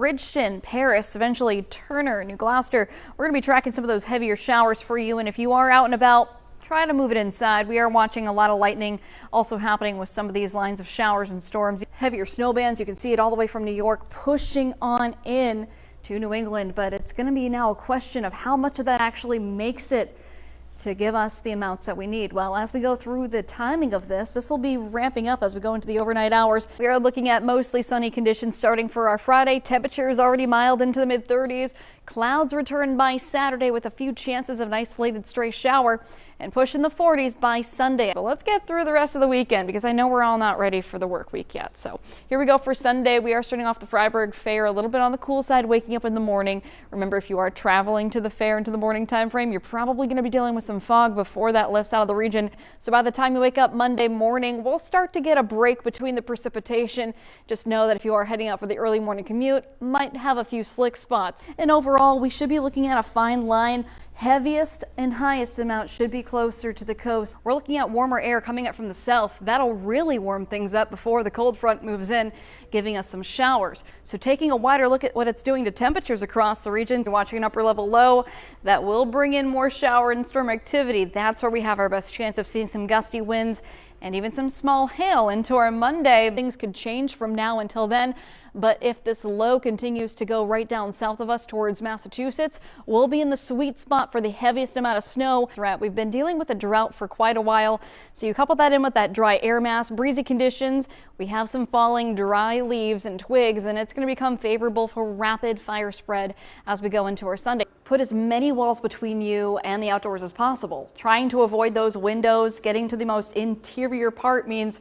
Bridgeton, Paris, eventually Turner, New Gloucester. We're going to be tracking some of those heavier showers for you. And if you are out and about, try to move it inside. We are watching a lot of lightning also happening with some of these lines of showers and storms. Heavier snow bands, you can see it all the way from New York pushing on in to New England. But it's going to be now a question of how much of that actually makes it to give us the amounts that we need. Well, as we go through the timing of this will be ramping up as we go into the overnight hours. We are looking at mostly sunny conditions starting for our Friday. Temperatures already mild into the mid-30s. Clouds return by Saturday with a few chances of an isolated stray shower and push in the 40s by Sunday. But let's get through the rest of the weekend because I know we're all not ready for the work week yet. So here we go for Sunday. We are starting off the Freiburg Fair a little bit on the cool side, waking up in the morning. Remember, if you are traveling to the fair into the morning time frame, you're probably going to be dealing with some fog before that lifts out of the region. So by the time you wake up Monday morning, we'll start to get a break between the precipitation. Just know that if you are heading out for the early morning commute, might have a few slick spots. And overall, we should be looking at a fine line. Heaviest and highest amount should be closer to the coast. We're looking at warmer air coming up from the south. That'll really warm things up before the cold front moves in, giving us some showers. So taking a wider look at what it's doing to temperatures across the region, watching an upper level low that will bring in more shower and storm activity. That's where we have our best chance of seeing some gusty winds and even some small hail into our Monday. Things could change from now until then, but if this low continues to go right down south of us towards Massachusetts, we'll be in the sweet spot for the heaviest amount of snow threat. We've been dealing with a drought for quite a while, so you couple that in with that dry air mass, breezy conditions, we have some falling dry leaves and twigs, and it's going to become favorable for rapid fire spread as we go into our Sunday. Put as many walls between you and the outdoors as possible. Trying to avoid those windows, getting to the most interior part means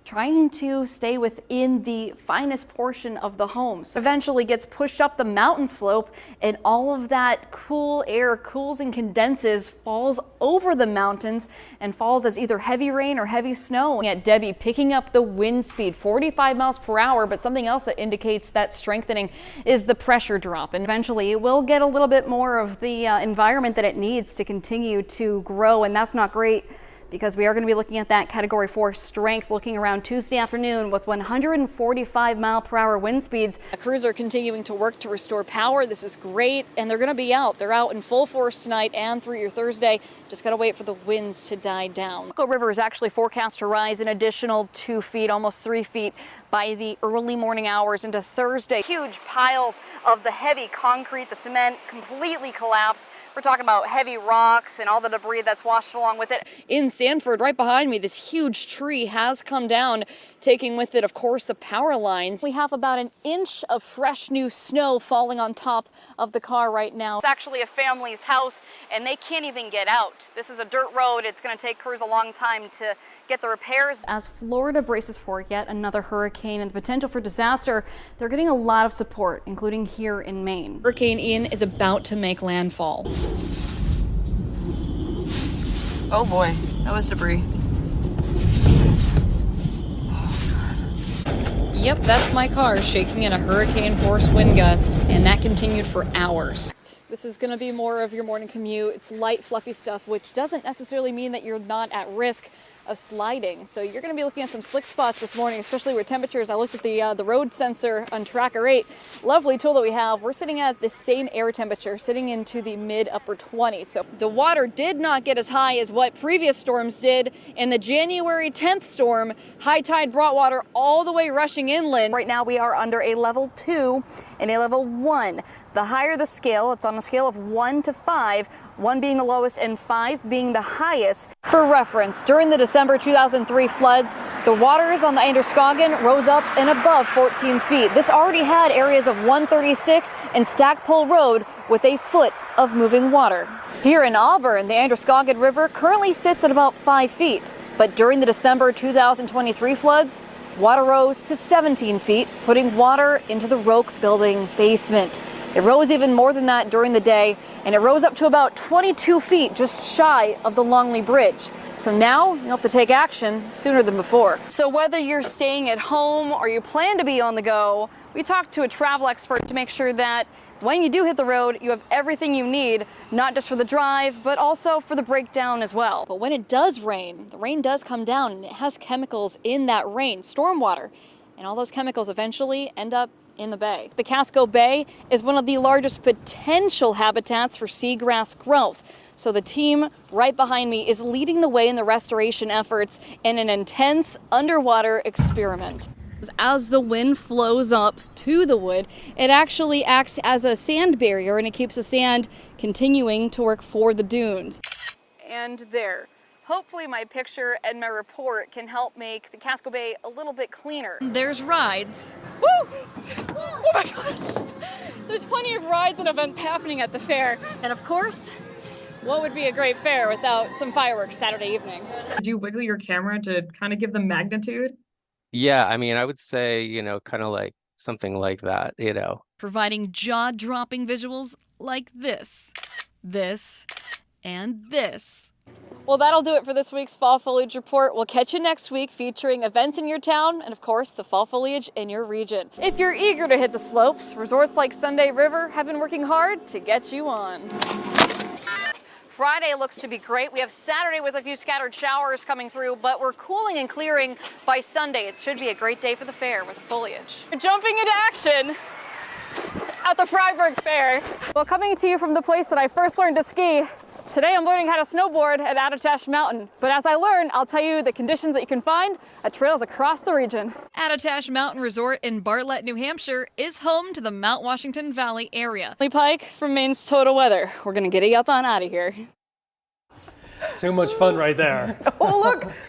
trying to stay within the finest portion of the home. So eventually gets pushed up the mountain slope and all of that cool air cools and condenses, falls over the mountains and falls as either heavy rain or heavy snow. At Debbie picking up the wind speed 45 miles per hour, but something else that indicates that strengthening is the pressure drop. And eventually it will get a little bit more of the environment that it needs to continue to grow, and that's not great, because we are going to be looking at that Category 4 strength looking around Tuesday afternoon with 145 mile per hour wind speeds. The crews are continuing to work to restore power. This is great, and they're going to be out. They're out in full force tonight and through your Thursday. Just got to wait for the winds to die down. The River is actually forecast to rise an additional 2 feet, almost 3 feet by the early morning hours into Thursday. Huge piles of the heavy concrete, the cement completely collapsed. We're talking about heavy rocks and all the debris that's washed along with it. In Sanford, right behind me, this huge tree has come down, taking with it, of course, the power lines. We have about an inch of fresh new snow falling on top of the car right now. It's actually a family's house, and they can't even get out. This is a dirt road. It's going to take crews a long time to get the repairs. As Florida braces for yet another hurricane and the potential for disaster, they're getting a lot of support, including here in Maine. Hurricane Ian is about to make landfall. Oh boy, that was debris. Yep, that's my car shaking in a hurricane force wind gust, and that continued for hours. This is going to be more of your morning commute. It's light, fluffy stuff, which doesn't necessarily mean that you're not at risk of sliding. So you're going to be looking at some slick spots this morning, especially with temperatures. I looked at the road sensor on Tracker 8. Lovely tool that we have. We're sitting at the same air temperature, sitting into the mid-upper 20s. So the water did not get as high as what previous storms did. In the January 10th storm, high tide brought water all the way rushing inland. Right now we are under a level 2 and a level 1. The higher the scale, it's on a scale of 1 to 5, 1 being the lowest and 5 being the highest. For reference, during the December 2003 floods, the waters on the Androscoggin rose up and above 14 feet. This already had areas of 136 and Stackpole Road with a foot of moving water. Here in Auburn, the Androscoggin River currently sits at about 5 feet, but during the December 2023 floods, water rose to 17 feet, putting water into the Roke building basement. It rose even more than that during the day, and it rose up to about 22 feet just shy of the Longley Bridge. So now you'll have to take action sooner than before. So whether you're staying at home or you plan to be on the go, we talked to a travel expert to make sure that when you do hit the road, you have everything you need, not just for the drive, but also for the breakdown as well. But when it does rain, the rain does come down and it has chemicals in that rain, stormwater. And all those chemicals eventually end up in the bay. The Casco Bay is one of the largest potential habitats for seagrass growth. So the team right behind me is leading the way in the restoration efforts in an intense underwater experiment. As the wind flows up to the wood, it actually acts as a sand barrier and it keeps the sand continuing to work for the dunes. And there. Hopefully my picture and my report can help make the Casco Bay a little bit cleaner. There's rides. Woo! Oh my gosh! There's plenty of rides and events happening at the fair. And of course, what would be a great fair without some fireworks Saturday evening? Did you wiggle your camera to kind of give them magnitude? Yeah, I mean, I would say, kind of like something like that, Providing jaw-dropping visuals like this, and this. Well, that'll do it for this week's Fall Foliage Report. We'll catch you next week featuring events in your town and, of course, the fall foliage in your region. If you're eager to hit the slopes, resorts like Sunday River have been working hard to get you on. Friday looks to be great. We have Saturday with a few scattered showers coming through, but we're cooling and clearing by Sunday. It should be a great day for the fair with foliage. We're jumping into action at the Freiburg Fair. Well, coming to you from the place that I first learned to ski, today I'm learning how to snowboard at Attitash Mountain. But as I learn, I'll tell you the conditions that you can find at trails across the region. Attitash Mountain Resort in Bartlett, New Hampshire is home to the Mount Washington Valley area. Pike from Maine's Total Weather. We're gonna get you up on out of here. Too much fun right there. Oh, look!